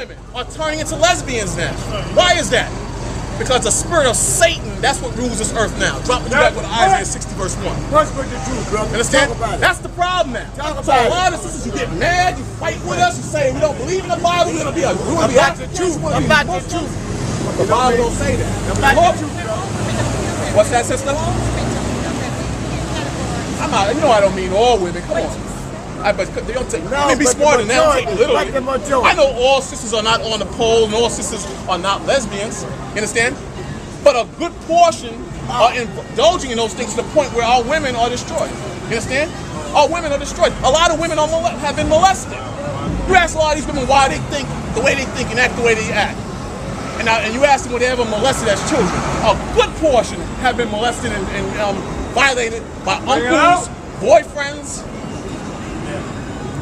women are turning into lesbians now. Why is that? Because the spirit of Satan, that's what rules this earth now. Dropping you back with Isaiah 60 verse 1. What's with the truth, brother? Understand? That's the problem now. So a lot of sisters, you get mad, you fight with us, you say we don't believe in the Bible, we're going to be about the truth. About the truth. The Bible don't say that. About the truth. What's that, sister? I'm not, you know I don't mean all women. Come on. But they don't take. No, you may be smarter than that. Take literally. I know all sisters are not on the pole, and all sisters are not lesbians. You understand? But a good portion are indulging in those things to the point where our women are destroyed. You understand? Our women are destroyed. A lot of women have been molested. You ask a lot of these women why they think the way they think and act the way they act. And you ask them were they ever molested as children. A good portion have been molested and violated by uncles, boyfriends,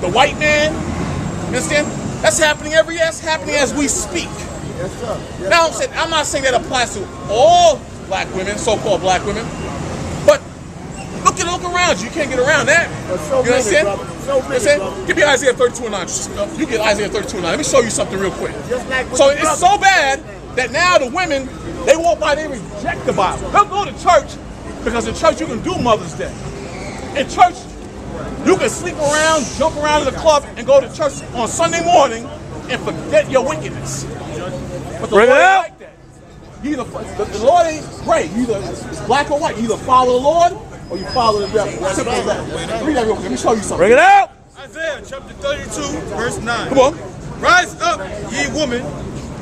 the white man. You understand? That's happening that's happening as we speak. Yes, sir. Yes, now I'm not saying that applies to all black women, so-called black women, but look around you. You can't get around that. You understand? Give me Isaiah 32:9. You get Isaiah 32:9. Let me show you something real quick. So it's so bad that now the women, they walk by, they reject the Bible. They'll go to church because in church you can do Mother's Day. In church, you can sleep around, jump around in the club, and go to church on Sunday morning and forget your wickedness. But the Lord ain't like that. The Lord ain't gray. It's black or white. You either follow the Lord or you follow the devil. Simple as that. Read that real quick. Let me show you something. Bring it out. Isaiah chapter 32, verse 9. Come on. Rise up, ye women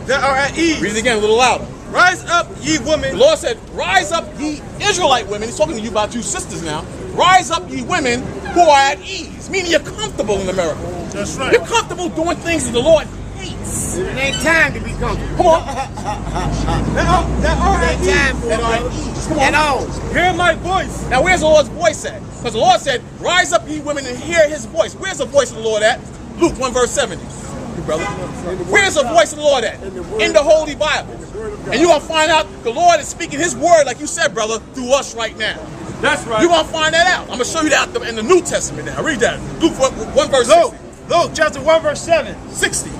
that are at ease. Read it again a little louder. Rise up, ye women. The Lord said, rise up, ye Israelite women. He's talking to you about you sisters now. Rise up, ye women who are at ease. Meaning you're comfortable in America. That's right. You're comfortable doing things that the Lord hates. It ain't time to be comfortable. Come on. That are at ease. That are at ease. Come on. At all. Hear my voice. Now where's the Lord's voice at? Because the Lord said, rise up, ye women, and hear his voice. Where's the voice of the Lord at? Luke 1 verse 70. Brother. Where's the voice of the Lord at? In the Holy Bible. And you're going to find out the Lord is speaking his word, like you said, brother, through us right now. That's right. You're going to find that out. I'm going to show you that in the New Testament now. Read that. Luke 1 verse 60. Luke chapter 1 verse 70. 70.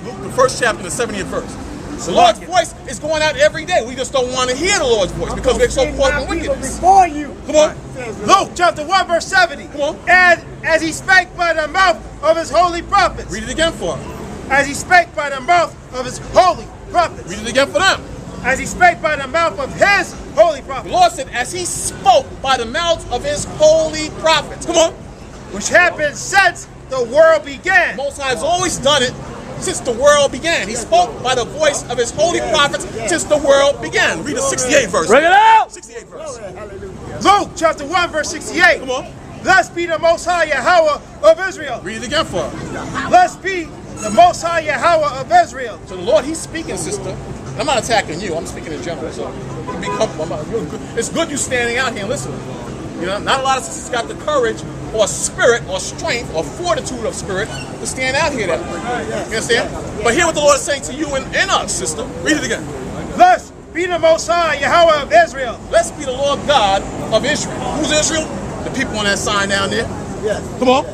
Luke, the first chapter, the 70th verse. The Lord's voice is going out every day. We just don't want to hear the Lord's voice because we're so caught in wickedness. Before you. Come on. Luke chapter 1 verse 70. Come on. And as he spake by the mouth of his holy prophets. Read it again for them. As he spake by the mouth of his holy prophets. Read it again for them. As he spake by the mouth of his holy The prophets. Lord said, as he spoke by the mouth of his holy prophets. Come on. Which have been since the world began. Most High has always done it since the world began. He spoke by the voice of his holy prophets since the world began. Read the 68th verse. Bring it out. 68th verse. Luke chapter 1 verse 68. Come on. Blessed be the Most High Yahweh of Israel. Read it again for him. Blessed be the Most High Yahweh of Israel. So the Lord, he's speaking, sister. I'm not attacking you. I'm speaking in general. So you can be comfortable. It's good you standing out here and listening. You know, not a lot of sisters got the courage or spirit or strength or fortitude of spirit to stand out here that way. You understand? But hear what the Lord is saying to you and us, sister. Read it again. Blessed be the Most High Yahweh of Israel. Blessed be the Lord God of Israel. Who's Israel? The people on that sign down there. Yes. Come on.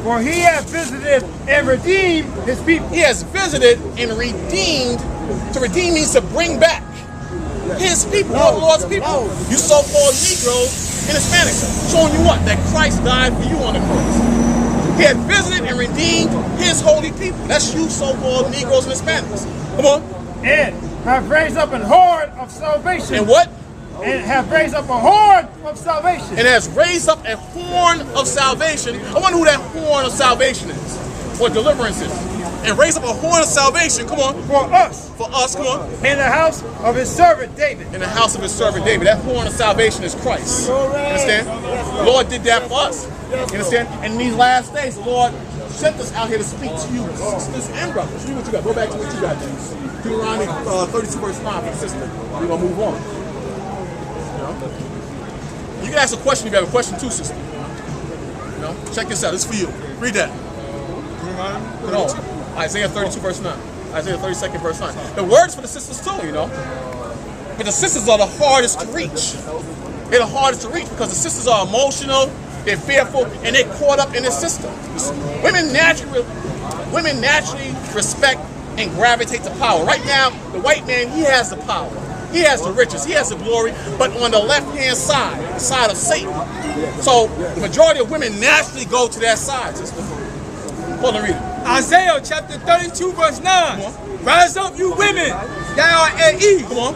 For he hath visited and redeemed his people. He has visited and redeemed. To redeem means to bring back his people, all the Lord's people. You so-called Negroes and Hispanics, showing you what? That Christ died for you on the cross. He had visited and redeemed his holy people. That's you so-called Negroes and Hispanics. Come on. And have raised up an horde of salvation. And what? And have raised up a horde of salvation. And has raised up a horn of salvation. I wonder who that horn of salvation is. Or deliverance is. And raise up a horn of salvation, come on. For us. For us, come on. In the house of his servant David. In the house of his servant David. That horn of salvation is Christ. You understand? The Lord did that for us. You understand? And in these last days, the Lord sent us out here to speak to you, sisters and brothers. See what you got. Go back to what you got there. Deuteronomy 32 verse 5 for the sister. We're going to move on. You can ask a question if you have a question too, sister. You know? Check this out. This is for you. Read that. No. Isaiah 32 verse 9. Isaiah 32nd verse 9. The words for the sisters too, you know. But the sisters are the hardest to reach. They're the hardest to reach because the sisters are emotional, they're fearful, and they're caught up in the system. Women naturally respect and gravitate to power. Right now, the white man, he has the power. He has the riches, he has the glory, but on the left-hand side, the side of Satan. So the majority of women naturally go to that side, sister. Hold on, read it. Isaiah chapter 32 verse 9. Rise up, you women that are at ease. Come on.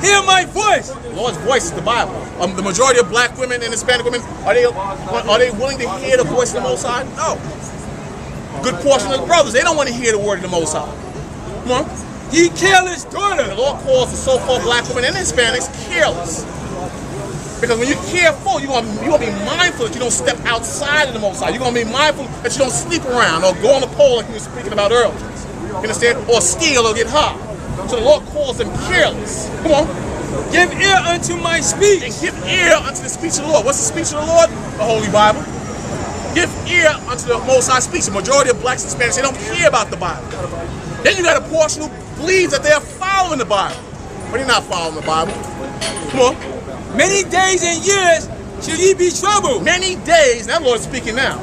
Hear my voice. The Lord's voice is the Bible. The majority of black women and Hispanic women, are they willing to hear the voice of the Most High? No. A good portion of the brothers, they don't want to hear the word of the Most High. Come on. Ye careless daughter. The Lord calls the so-called black women and Hispanics careless. Because when you're careful, you're gonna be mindful that you don't step outside of the Most High. You're gonna be mindful that you don't sleep around or go on the pole like you were speaking about earlier. You understand? Or steal or get high. So the Lord calls them careless. Come on. Give ear unto my speech. And give ear unto the speech of the Lord. What's the speech of the Lord? The Holy Bible. Give ear unto the Most High speech. The majority of blacks and Spanish, they don't care about the Bible. Then you got a portion who believes that they're following the Bible. But they're not following the Bible. Come on. Many days and years shall ye be troubled. Many days, that Lord is speaking now.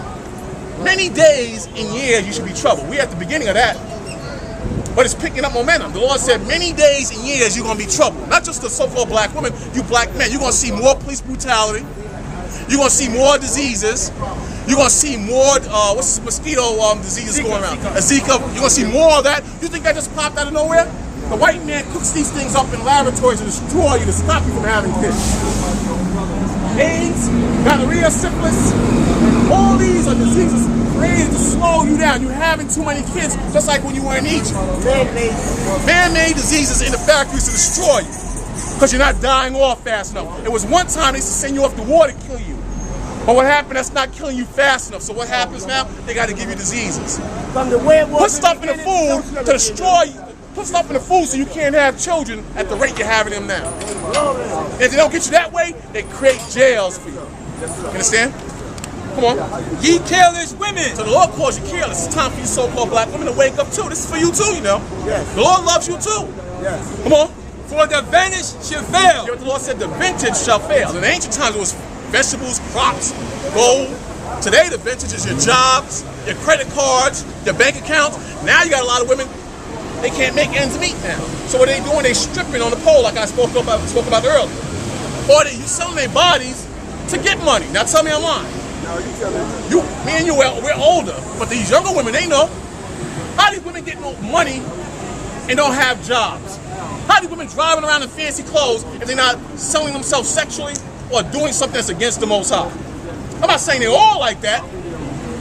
Many days and years you should be troubled. We're at the beginning of that. But it's picking up momentum. The Lord said many days and years you're going to be troubled. Not just the so-called black women, you black men. You're going to see more police brutality. You're going to see more diseases. You're going to see more, what's this mosquito diseases going around? Zika. You're going to see more of that. You think that just popped out of nowhere? The white man cooks these things up in laboratories to destroy you, to stop you from having kids. AIDS, gonorrhea, syphilis, all these are diseases created to slow you down. You're having too many kids, just like when you were in Egypt. Man-made diseases in the factories to destroy you because you're not dying off fast enough. It was one time they used to send you off the war to kill you. But what happened, that's not killing you fast enough. So what happens now? They got to give you diseases. Put stuff in the food to destroy you. Put stuff in the food so you can't have children at the rate you're having them now. If they don't get you that way, they create jails for you. You understand? Come on. Ye careless women. So the Lord calls you careless. It's time for you so-called black women to wake up too. This is for you too, you know. Yes. The Lord loves you too. Yes. Come on. For the vantage shall fail. Hear what the Lord said, the vintage shall fail. In ancient times it was vegetables, crops, gold. Today the vintage is your jobs, your credit cards, your bank accounts. Now you got a lot of women, they can't make ends meet now. So what are they doing? They stripping on the pole like I spoke about earlier. Or they selling their bodies to get money. Now tell me I'm lying. No, you tell me. Me and you, we're older, but these younger women, they know. How these women get no money and don't have jobs? How these women driving around in fancy clothes if they're not selling themselves sexually or doing something that's against the Most High? I'm not saying they're all like that,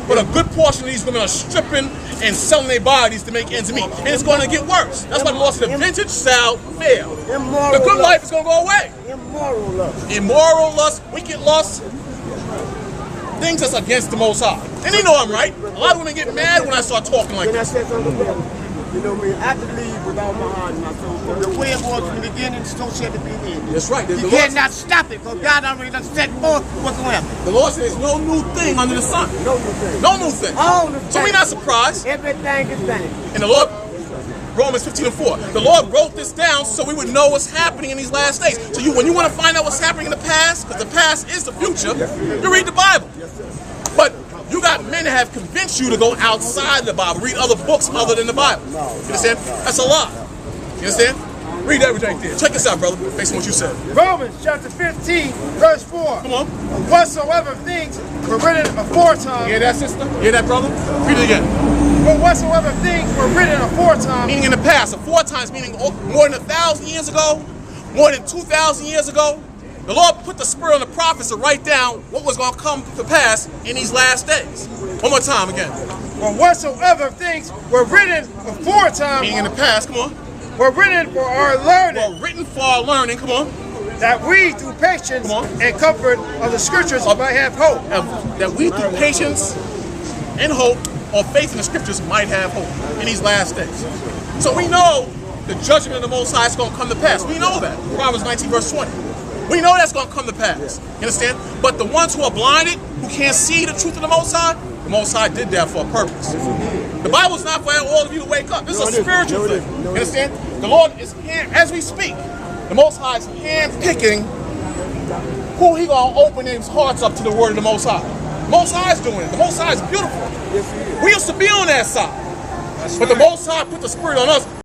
but a good portion of these women are stripping and selling their bodies to make ends meet. And it's going to get worse. That's why the Lord said the vintage shall fail. The good life is going to go away. Immoral lust. Immoral lust, wicked lust, things that's against the Most High. And they know I'm right. A lot of women get mad when I start talking like Can I this. say something, brother? You know me, I believe with all my heart and my soul. From the way it was from the beginning, so shall it be the end. That's right. You cannot stop it, because God already done set forth what's going to happen. The Lord says no new thing under the sun. No new thing. No new thing. All the So we're not surprised. Everything is vanity. And the Lord, Romans 15:4, the Lord wrote this down so we would know what's happening in these last days. So when you want to find out what's happening in the past, because the past is the future, you read the Bible. But you got men that have convinced you to go outside the Bible, read other books other than the Bible. You understand? That's a lie. You understand? Read everything there. Check this out, brother, based on what you said. Romans chapter 15 verse 4. Come on. Whatsoever things were written aforetime. Hear that, sister? Hear that, brother? Read it again. For whatsoever things were written aforetime. Meaning in the past. Aforetime meaning more than 1,000 years ago, more than 2,000 years ago. The Lord put the spirit on the prophets to write down what was going to come to pass in these last days. One more time again. For whatsoever things were written aforetime. Meaning in the past, come on. Were written for our learning. Were written for our learning, come on. That we through patience and comfort of the scriptures might have hope. That we through patience and hope or faith in the scriptures might have hope in these last days. So we know the judgment of the Most High is going to come to pass. We know that. Proverbs 19 verse 20. We know that's going to come to pass. You understand? But the ones who are blinded, who can't see the truth of the Most High did that for a purpose. The Bible's not for all of you to wake up. This is a spiritual thing. You understand? The Lord is hand, as we speak, the Most High is hand-picking who He going to open their hearts up to the word of the Most High. The Most High is doing it. The Most High is beautiful. We used to be on that side. But the Most High put the spirit on us.